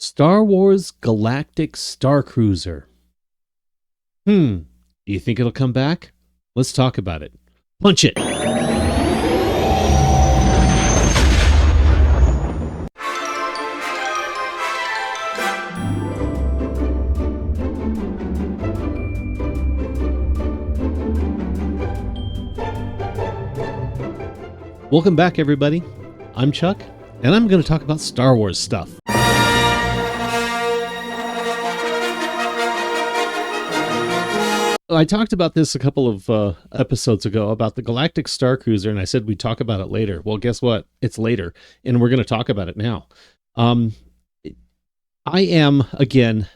Star Wars Galactic Starcruiser. Do you think it'll come back? Let's talk about it. Punch it! Welcome back, everybody. I'm Chuck, and I'm going to talk about Star Wars stuff. I talked about this a couple of episodes ago about the Galactic Starcruiser, and I said we'd talk about it later. Well, guess what? It's later, and we're going to talk about it now. I am, again,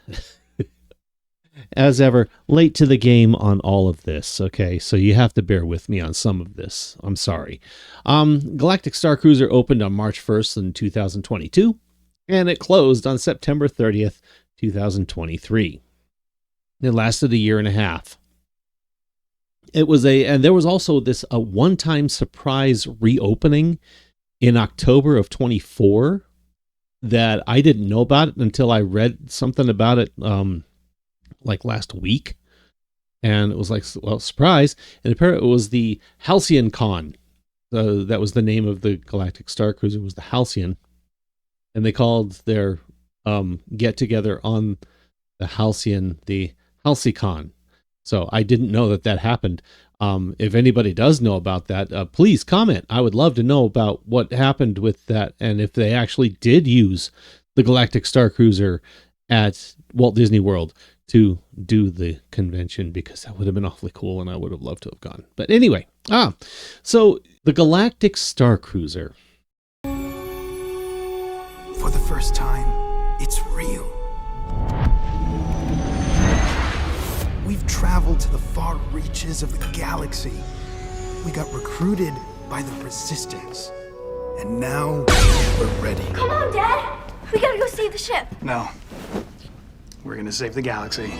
as ever, late to the game on all of this, okay? So you have to bear with me on some of this. I'm sorry. Galactic Starcruiser opened on March 1st in 2022, and it closed on September 30th, 2023. It lasted a year and a half. And there was also a one-time surprise reopening in October of 24 that I didn't know about it until I read something about it like last week. And it was like, well, surprise. And apparently it was the Halcyon Con. That was the name of the Galactic Starcruiser, was the Halcyon. And they called their get-together on the Halcyon the HalcyCon. So I didn't know that happened. If anybody does know about that, please comment. I would love to know about what happened with that, and if they actually did use the Galactic Starcruiser at Walt Disney World to do the convention, because that would have been awfully cool, and I would have loved to have gone. But anyway, so the Galactic Starcruiser. For the first time, it's real. We've traveled to the far reaches of the galaxy. We got recruited by the Resistance. And now, we're ready. Come on, Dad! We gotta go save the ship. No. We're gonna save the galaxy.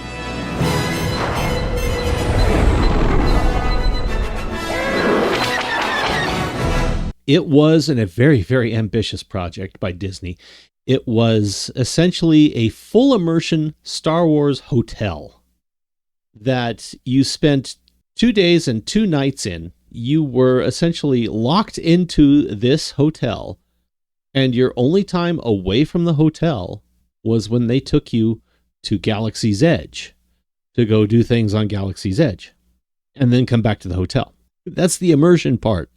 It was a very, very ambitious project by Disney. It was essentially a full immersion Star Wars hotel that you spent 2 days and 2 nights in. You were essentially locked into this hotel, and your only time away from the hotel was when they took you to Galaxy's Edge to go do things on Galaxy's Edge, and then come back to the hotel. That's the immersion part.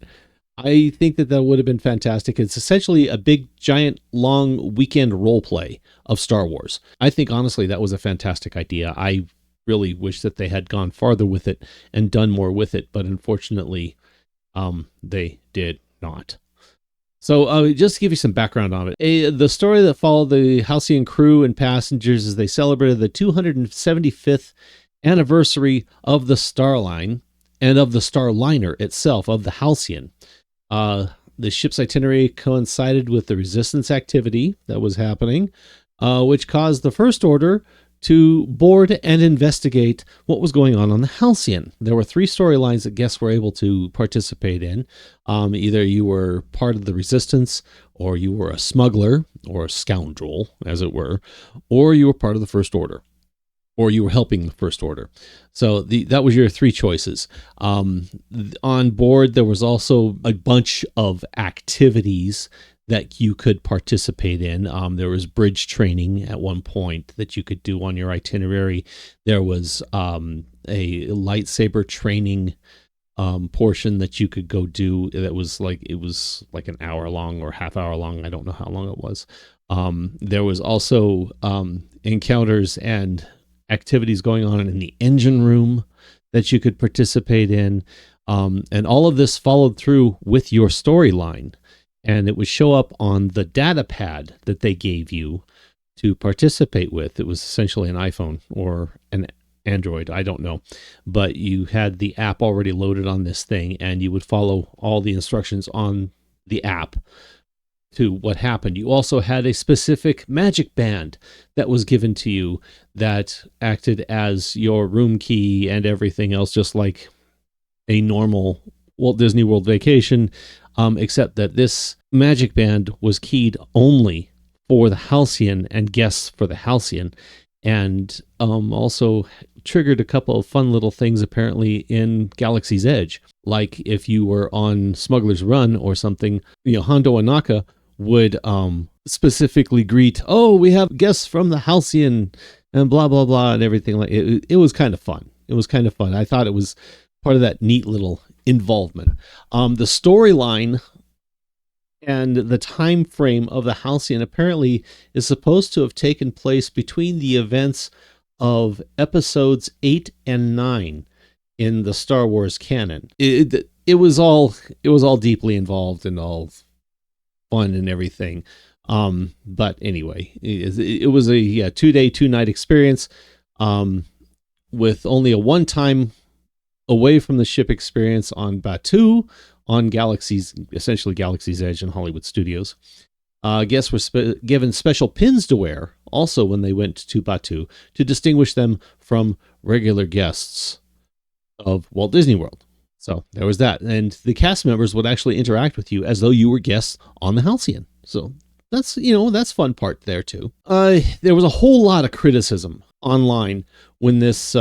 I think that would have been fantastic. It's essentially a big, giant, long weekend role play of Star Wars. I think, honestly, that was a fantastic idea. I really wish that they had gone farther with it and done more with it, but unfortunately, they did not. So just to give you some background on it, the story that followed the Halcyon crew and passengers as they celebrated the 275th anniversary of the Starline and of the Starliner itself, of the Halcyon. The ship's itinerary coincided with the Resistance activity that was happening, which caused the First Order to board and investigate what was going on the Halcyon. There were 3 storylines that guests were able to participate in. Either you were part of the Resistance, or you were a smuggler, or a scoundrel, as it were, or you were part of the First Order, or you were helping the First Order. So that was your 3 choices. On board, there was also a bunch of activities that you could participate in. There was bridge training at one point that you could do on your itinerary. There was a lightsaber training portion that you could go do. It was like an hour long or half hour long. I don't know how long it was. There was also encounters and activities going on in the engine room that you could participate in. And all of this followed through with your storyline. And it would show up on the data pad that they gave you to participate with. It was essentially an iPhone or an Android, I don't know. But you had the app already loaded on this thing, and you would follow all the instructions on the app to what happened. You also had a specific magic band that was given to you that acted as your room key and everything else, just like a normal Walt Disney World vacation, except that this magic band was keyed only for the Halcyon and guests for the Halcyon, and also triggered a couple of fun little things apparently in Galaxy's Edge. Like if you were on Smuggler's Run or something, Hondo Ohnaka would specifically greet, "Oh, we have guests from the Halcyon," and blah blah blah and everything. Like it was kind of fun. It was kind of fun. I thought it was part of that neat little involvement. The storyline and the time frame of the Halcyon apparently is supposed to have taken place between the events of episodes 8 and 9 in the Star Wars canon. It was all deeply involved and all fun and everything. But anyway, it was a 2-day, 2-night experience with only a one-time away from the ship experience on Batuu, on essentially Galaxy's Edge and Hollywood Studios. Guests were given special pins to wear also when they went to Batuu to distinguish them from regular guests of Walt Disney World. So there was that. And the cast members would actually interact with you as though you were guests on the Halcyon. So that's fun part there too. There was a whole lot of criticism online when this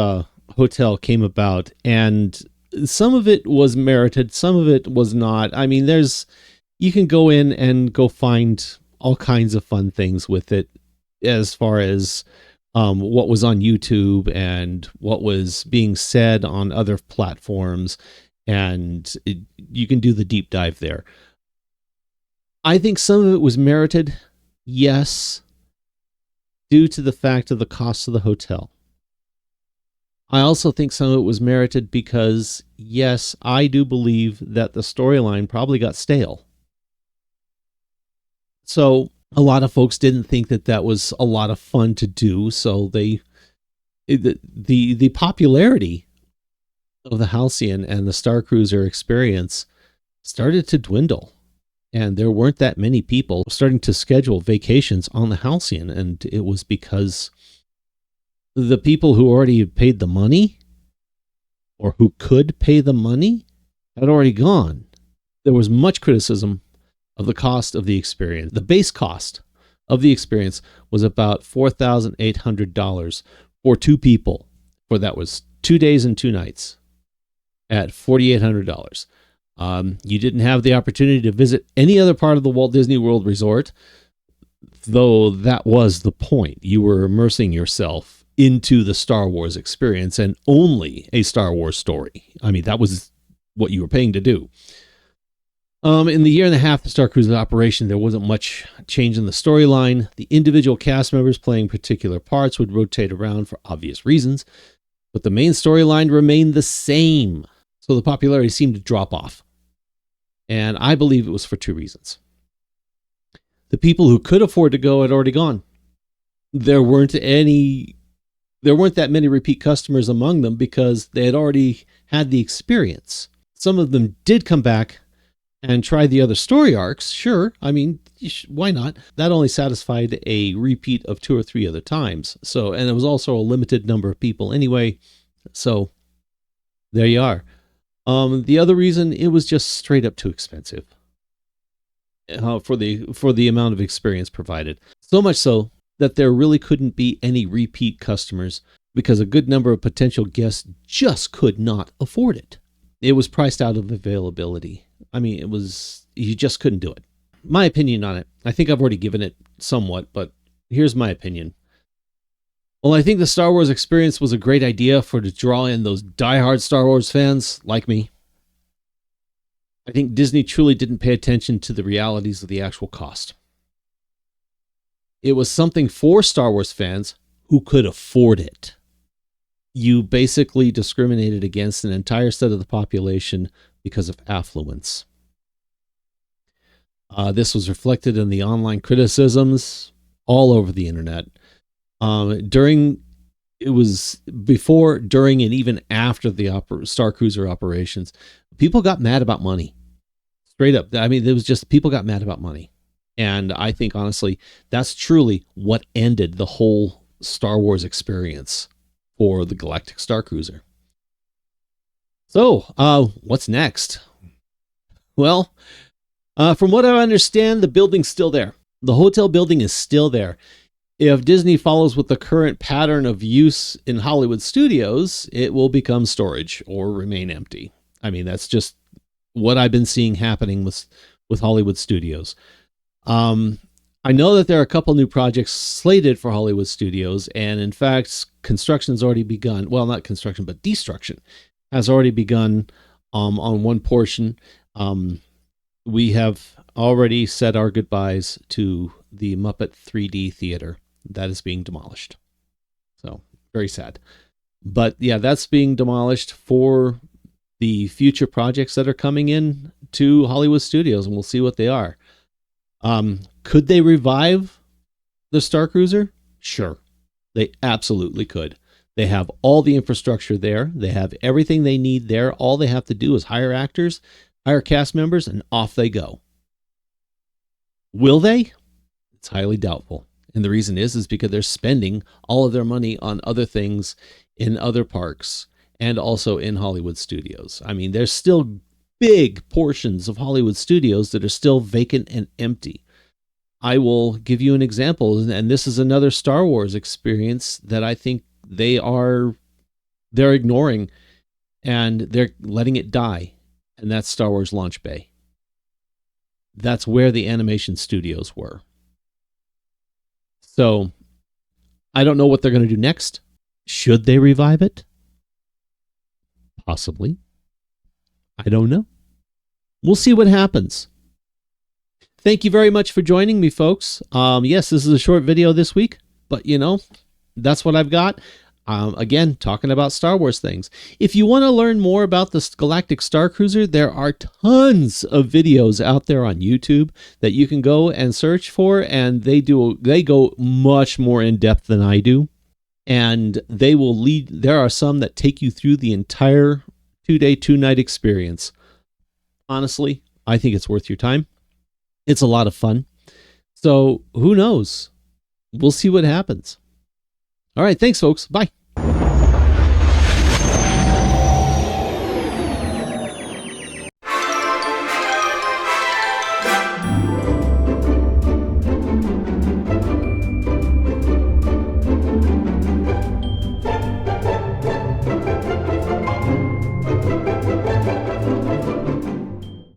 hotel came about, and some of it was merited, some of it was not. I mean, you can go in and go find all kinds of fun things with it as far as what was on YouTube and what was being said on other platforms, and you can do the deep dive there. I think some of it was merited, yes, due to the fact of the cost of the hotel. I also think some of it was merited because, yes, I do believe that the storyline probably got stale. So a lot of folks didn't think that was a lot of fun to do. So the popularity of the Halcyon and the Starcruiser experience started to dwindle. And there weren't that many people starting to schedule vacations on the Halcyon. And it was because the people who already paid the money, or who could pay the money, had already gone. There was much criticism of the cost of the experience. The base cost of the experience was about $4,800 for 2 people. That was 2 days and 2 nights at $4,800. You didn't have the opportunity to visit any other part of the Walt Disney World Resort, though that was the point. You were immersing yourself into the Star Wars experience and only a Star Wars story. I mean, that was what you were paying to do. In the year and a half the Starcruiser operation, there wasn't much change in the storyline. The individual cast members playing particular parts would rotate around for obvious reasons, but the main storyline remained the same. So the popularity seemed to drop off. And I believe it was for 2 reasons. The people who could afford to go had already gone. There weren't that many repeat customers among them because they had already had the experience. Some of them did come back and try the other story arcs. Sure, I mean, why not? That only satisfied a repeat of 2 or 3 other times. So, and it was also a limited number of people anyway. So there you are. The other reason, it was just straight up too expensive for the amount of experience provided. So much so that there really couldn't be any repeat customers because a good number of potential guests just could not afford it. It was priced out of availability. I mean, you just couldn't do it. My opinion on it, I think I've already given it somewhat, but here's my opinion. Well, I think the Star Wars experience was a great idea to draw in those diehard Star Wars fans like me. I think Disney truly didn't pay attention to the realities of the actual cost. It was something for Star Wars fans who could afford it. You basically discriminated against an entire set of the population because of affluence. This was reflected in the online criticisms all over the internet. Before, during, and even after the Starcruiser operations, people got mad about money. Straight up. I mean, people got mad about money. And I think, honestly, that's truly what ended the whole Star Wars experience for the Galactic Starcruiser. So, what's next? Well, from what I understand, the building's still there. The hotel building is still there. If Disney follows with the current pattern of use in Hollywood studios, it will become storage or remain empty. I mean, that's just what I've been seeing happening with Hollywood studios. I know that there are a couple new projects slated for Hollywood studios, and in fact, construction's already begun. Well, not construction, but destruction has already begun on one portion. We have already said our goodbyes to the Muppet 3D theater. That is being demolished. So, very sad. But yeah, that's being demolished for the future projects that are coming in to Hollywood studios, and we'll see what they are. Could they revive the Starcruiser? Sure. They absolutely could. They have all the infrastructure there. They have everything they need there. All they have to do is hire actors, hire cast members, and off they go. Will they? It's highly doubtful. And the reason is because they're spending all of their money on other things in other parks and also in Hollywood studios. I mean, there's still big portions of Hollywood studios that are still vacant and empty. I will give you an example, and this is another Star Wars experience that I think they're ignoring and they're letting it die, and that's Star Wars Launch Bay. That's where the animation studios were. So I don't know what they're going to do next. Should they revive it? Possibly. I don't know. We'll see what happens. Thank you very much for joining me, folks. Yes, this is a short video this week, but that's what I've got. Again, talking about Star Wars things. If you want to learn more about the Galactic Starcruiser, there are tons of videos out there on YouTube that you can go and search for, and they go much more in depth than I do. And there are some that take you through the entire 2-day, 2-night experience. Honestly, I think it's worth your time. It's a lot of fun. So who knows? We'll see what happens. All right. Thanks, folks. Bye.